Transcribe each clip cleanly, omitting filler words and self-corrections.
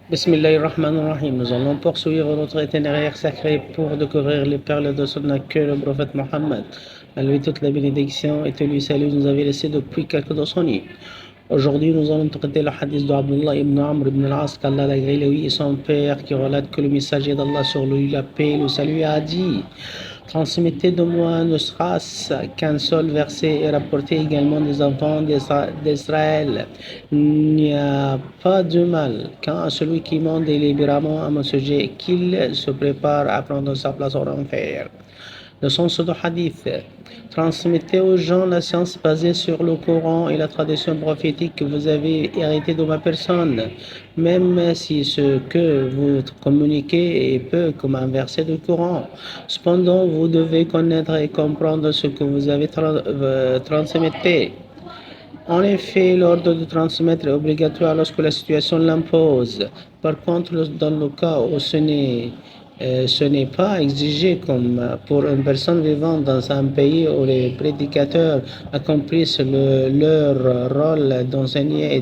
Bismillahirrahmanirrahim. Nous allons poursuivre notre itinéraire sacré pour découvrir les perles de Sunna que le prophète Mohammed, à lui toute la bénédiction et tout lui salut, nous avait laissé depuis quelques décennies. Aujourd'hui, nous allons traiter le hadith d'Abdullah ibn Amr ibn al-As, qu'Allah l'a gré lui et son père, qui relate que le messager d'Allah sur lui, la paix et le salut, a dit: transmettez de moi ne sera-ce qu'un seul verset et rapportez également des enfants d'Israël. Il n'y a pas de mal quand celui qui ment délibérément à mon sujet qu'il se prépare à prendre sa place en enfer. Le sens du hadith: transmettez aux gens la science basée sur le Coran et la tradition prophétique que vous avez hérité de ma personne, même si ce que vous communiquez est peu comme un verset du Coran. Cependant, vous devez connaître et comprendre ce que vous avez transmettez. En effet, l'ordre de transmettre est obligatoire lorsque la situation l'impose. Par contre, dans le cas où ce n'est pas exigé, comme pour une personne vivant dans un pays où les prédicateurs accomplissent leur rôle d'enseigner et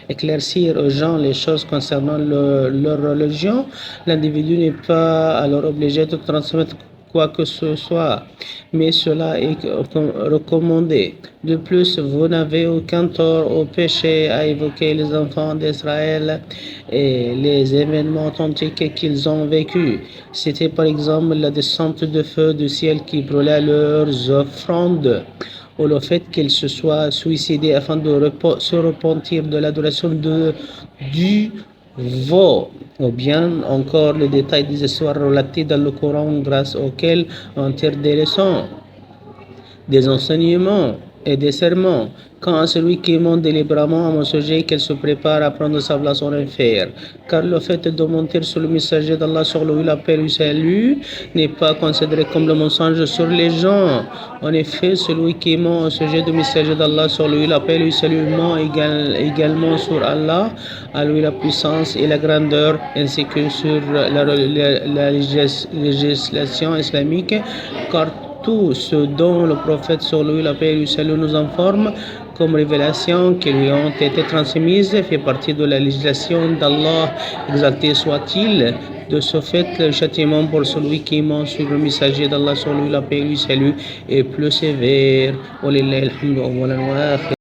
d'éclaircir aux gens les choses concernant leur religion, l'individu n'est pas alors obligé de transmettre quoi que ce soit, mais cela est recommandé. De plus, vous n'avez aucun tort au péché à évoquer les enfants d'Israël et les événements authentiques qu'ils ont vécus. C'était par exemple la descente de feu du ciel qui brûlait leurs offrandes, ou le fait qu'ils se soient suicidés afin de se repentir de l'adoration du veau, ou bien encore le détail des histoires relatées dans le Coran grâce auxquelles on tire des leçons, des enseignements et des sermons. Quand celui qui ment délibérément à mon sujet qu'il se prépare à prendre sa place en enfer, car le fait de mentir sur le messager d'Allah sur lui la paix et le salut n'est pas considéré comme le mensonge sur les gens. En effet, celui qui ment au sujet du messager d'Allah sur lui la paix et le salut ment également sur Allah, à lui la puissance et la grandeur, ainsi que sur la législation islamique, car tout ce dont le prophète sur lui la paix et le salut nous informe comme révélation qui lui ont été transmises fait partie de la législation d'Allah, exalté soit-il. De ce fait, le châtiment pour celui qui ment sur le messager d'Allah sur lui la paix et le salut est plus sévère.